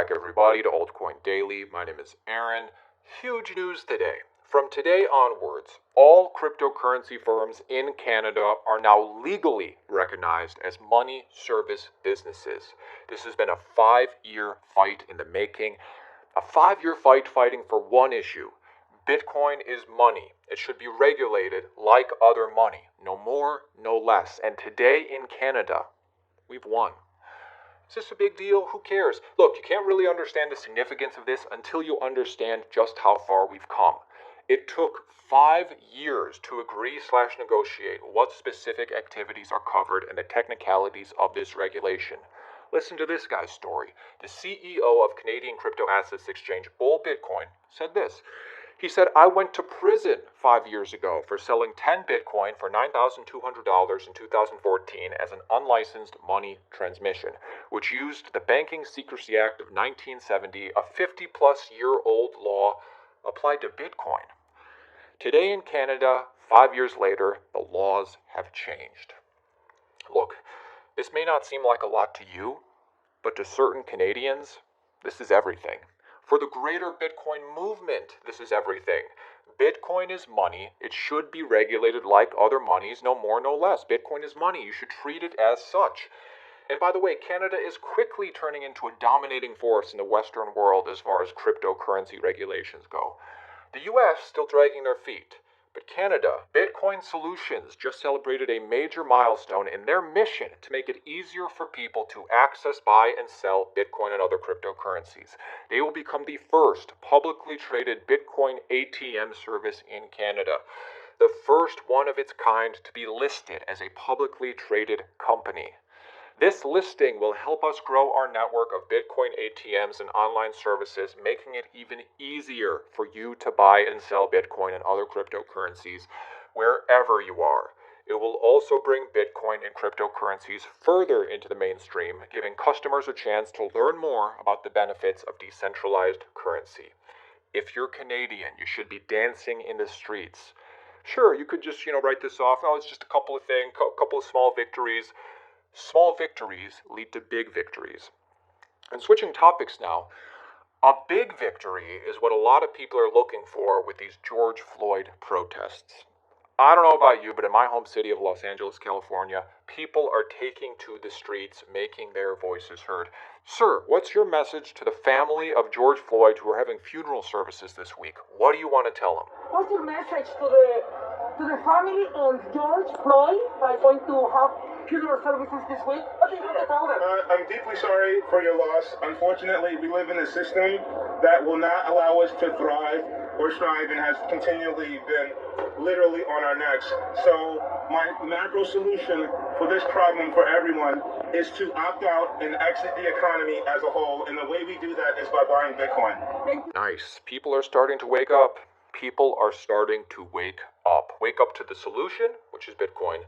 back, everybody, to Altcoin Daily. My name is Aaron. Huge news today. From today onwards, all cryptocurrency firms in Canada are now legally recognized as money service businesses. This has been a 5-year fight in the making. A 5-year fight fighting for one issue. Bitcoin is money. It should be regulated like other money. No more, no less. And today in Canada, we've won. Is this a big deal? Who cares? Look, you can't really understand the significance of this until you understand just how far we've come. It took 5 years to agree/negotiate what specific activities are covered and the technicalities of this regulation. Listen to this guy's story. The CEO of Canadian crypto assets exchange Bull Bitcoin said this. He said, I went to prison 5 years ago for selling 10 Bitcoin for $9,200 in 2014 as an unlicensed money transmission, which used the Banking Secrecy Act of 1970, a 50-plus-year-old law applied to Bitcoin. Today in Canada, 5 years later, the laws have changed. Look, this may not seem like a lot to you, but to certain Canadians, this is everything. For the greater Bitcoin movement, this is everything. Bitcoin is money. It should be regulated like other monies, no more, no less. Bitcoin is money. You should treat it as such. And by the way, Canada is quickly turning into a dominating force in the Western world as far as cryptocurrency regulations go. The US still dragging their feet. But Canada, Bitcoin Solutions just celebrated a major milestone in their mission to make it easier for people to access, buy, and sell Bitcoin and other cryptocurrencies. They will become the first publicly traded Bitcoin ATM service in Canada. The first one of its kind to be listed as a publicly traded company. This listing will help us grow our network of Bitcoin ATMs and online services, making it even easier for you to buy and sell Bitcoin and other cryptocurrencies wherever you are. It will also bring Bitcoin and cryptocurrencies further into the mainstream, giving customers a chance to learn more about the benefits of decentralized currency. If you're Canadian, you should be dancing in the streets. Sure, you could just, write this off. Oh, it's just a couple of things, a couple of small victories. Small victories lead to big victories. And switching topics now, a big victory is what a lot of people are looking for with these George Floyd protests. I don't know about you, but in my home city of Los Angeles, California, people are taking to the streets, making their voices heard. Sir, what's your message to the family of George Floyd who are having funeral services this week? What do you want to tell them? What's your message to the family of George Floyd by going to have funeral services this week? What do you want to tell them? I'm deeply sorry for your loss. Unfortunately, we live in a system that will not allow us to thrive or strive and has continually been literally on our necks. So my macro solution for this problem for everyone is to opt out and exit the economy as a whole. And the way we do that is by buying Bitcoin. Nice. People are starting to wake up. People are starting to wake up. Wake up to the solution, which is Bitcoin,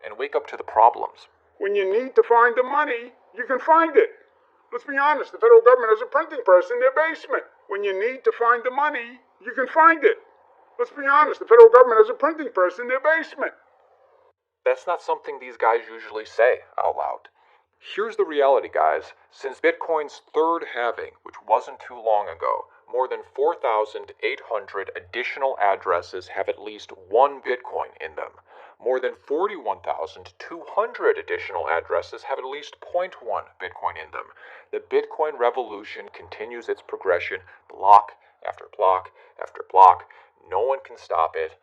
and wake up to the problems. When you need to find the money, you can find it. Let's be honest, the federal government has a printing press in their basement. When you need to find the money, you can find it. Let's be honest, the federal government has a printing press in their basement. That's not something these guys usually say out loud. Here's the reality, guys. Since Bitcoin's third halving, which wasn't too long ago, more than 4,800 additional addresses have at least one Bitcoin in them. More than 41,200 additional addresses have at least 0.1 Bitcoin in them. The Bitcoin revolution continues its progression, block after block after block. No one can stop it.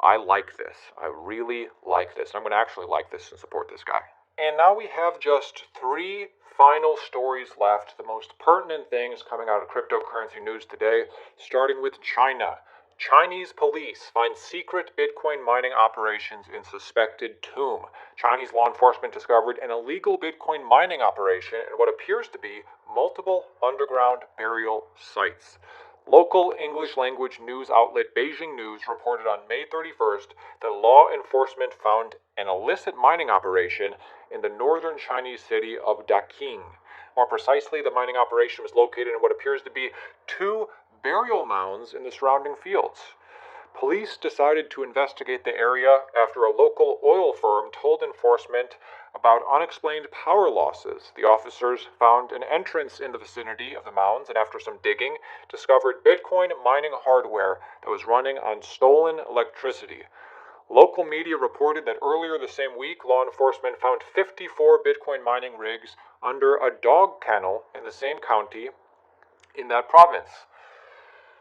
I like this. I really like this. I'm going to actually like this and support this guy. And now we have just 3 final stories left, the most pertinent things coming out of cryptocurrency news today, starting with China. Chinese police find secret Bitcoin mining operations in suspected tomb. Chinese law enforcement discovered an illegal Bitcoin mining operation in what appears to be multiple underground burial sites. Local English language news outlet Beijing News reported on May 31st that law enforcement found an illicit mining operation in the northern Chinese city of Daqing. More precisely, the mining operation was located in what appears to be 2 burial mounds in the surrounding fields. Police decided to investigate the area after a local oil firm told enforcement about unexplained power losses. The officers found an entrance in the vicinity of the mounds and, after some digging, discovered Bitcoin mining hardware that was running on stolen electricity. Local media reported that earlier the same week, law enforcement found 54 Bitcoin mining rigs under a dog kennel in the same county in that province.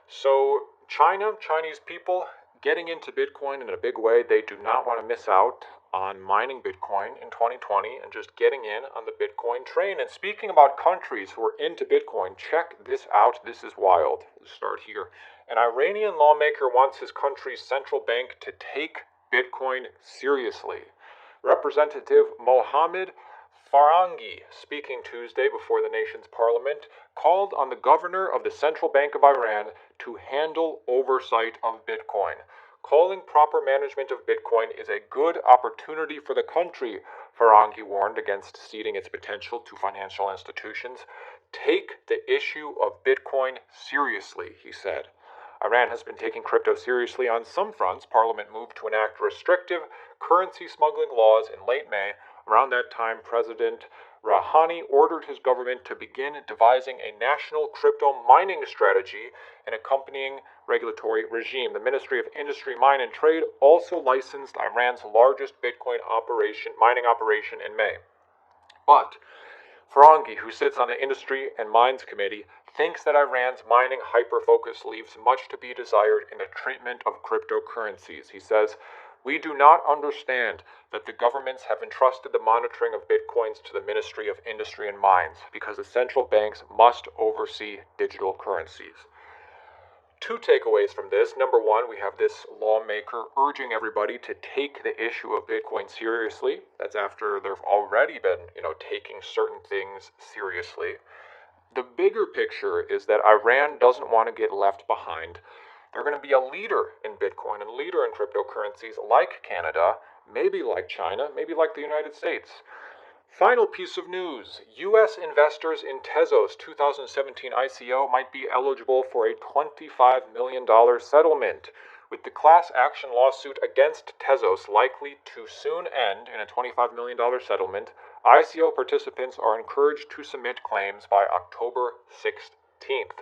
So Chinese people getting into Bitcoin in a big way. They do not want to miss out on mining Bitcoin in 2020 and just getting in on the Bitcoin train. And speaking about countries who are into Bitcoin, check this out. This is wild. Let's start here. An Iranian lawmaker wants his country's central bank to take Bitcoin seriously. Representative Mohammed Farangi, speaking Tuesday before the nation's parliament, called on the governor of the Central Bank of Iran to handle oversight of Bitcoin. Calling proper management of Bitcoin is a good opportunity for the country, Farangi warned against ceding its potential to financial institutions. Take the issue of Bitcoin seriously, he said. Iran has been taking crypto seriously on some fronts. Parliament moved to enact restrictive currency smuggling laws in late May. Around that time, President Rouhani ordered his government to begin devising a national crypto mining strategy and accompanying regulatory regime. The Ministry of Industry, Mine and Trade also licensed Iran's largest Bitcoin mining operation in May. But Farangi, who sits on the Industry and Mines Committee, thinks that Iran's mining hyper-focus leaves much to be desired in the treatment of cryptocurrencies. He says, "We do not understand that the governments have entrusted the monitoring of bitcoins to the Ministry of Industry and Mines because the central banks must oversee digital currencies." Two takeaways from this. Number one, we have this lawmaker urging everybody to take the issue of Bitcoin seriously. That's after they've already been, taking certain things seriously. The bigger picture is that Iran doesn't want to get left behind. They're going to be a leader in Bitcoin and leader in cryptocurrencies like Canada, maybe like China, maybe like the United States. Final piece of news. U.S. investors in Tezos' 2017 ICO might be eligible for a $25 million settlement. With the class action lawsuit against Tezos likely to soon end in a $25 million settlement, ICO participants are encouraged to submit claims by October 16th.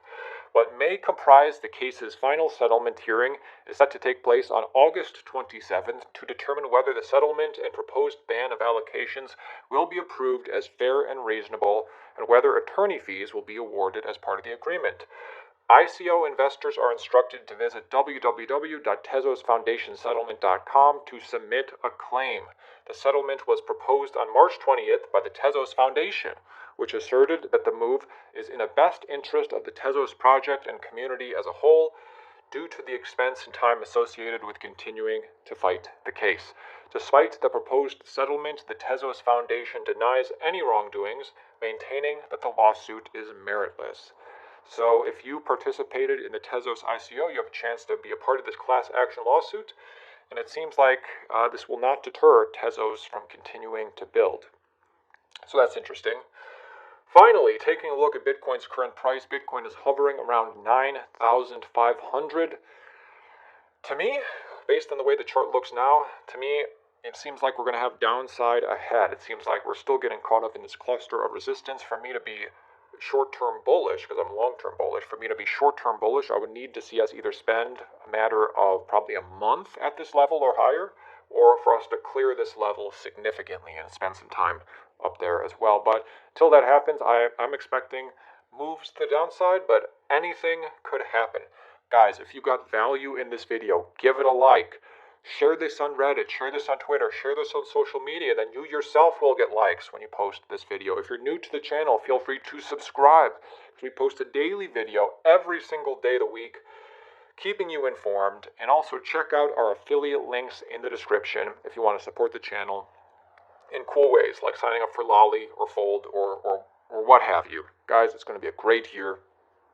What may comprise the case's final settlement hearing is set to take place on August 27th to determine whether the settlement and proposed ban of allocations will be approved as fair and reasonable, and whether attorney fees will be awarded as part of the agreement. ICO investors are instructed to visit www.tezosfoundationsettlement.com to submit a claim. The settlement was proposed on March 20th by the Tezos Foundation, which asserted that the move is in the best interest of the Tezos project and community as a whole, due to the expense and time associated with continuing to fight the case. Despite the proposed settlement, the Tezos Foundation denies any wrongdoings, maintaining that the lawsuit is meritless. So if you participated in the Tezos ICO, you have a chance to be a part of this class action lawsuit, and it seems like this will not deter Tezos from continuing to build. So that's interesting. Finally, taking a look at Bitcoin's current price, Bitcoin is hovering around 9,500. To me, based on the way the chart looks now, it seems like we're going to have downside ahead. It seems like we're still getting caught up in this cluster of resistance. For me to be short-term bullish, because I'm long-term bullish, for me to be short-term bullish, I would need to see us either spend a matter of probably a month at this level or higher, or for us to clear this level significantly and spend some time up there as well. But until that happens, I'm expecting moves to the downside, but anything could happen. Guys, if you got value in this video, give it a like. Share this on Reddit, share this on Twitter, share this on social media, then you yourself will get likes when you post this video. If you're new to the channel, feel free to subscribe, because we post a daily video every single day of the week, keeping you informed. And also check out our affiliate links in the description if you want to support the channel in cool ways, like signing up for Lolly or Fold or what have you. Guys, it's going to be a great year.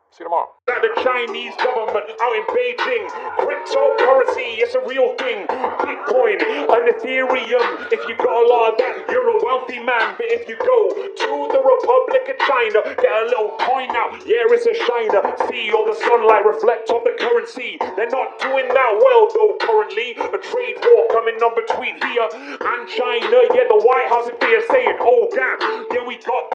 See you tomorrow. The Chinese government out in Beijing, cryptocurrency, it's a real thing. Bitcoin and Ethereum, if you got a lot of that, you're a wealthy man. But if you go to the Republic of China, get a little coin out, yeah, it's a shiner. See all the sunlight reflect off the currency. They're not doing that well though currently. A trade war coming on between here and China. Yeah, the White House is there saying, oh damn, yeah, we got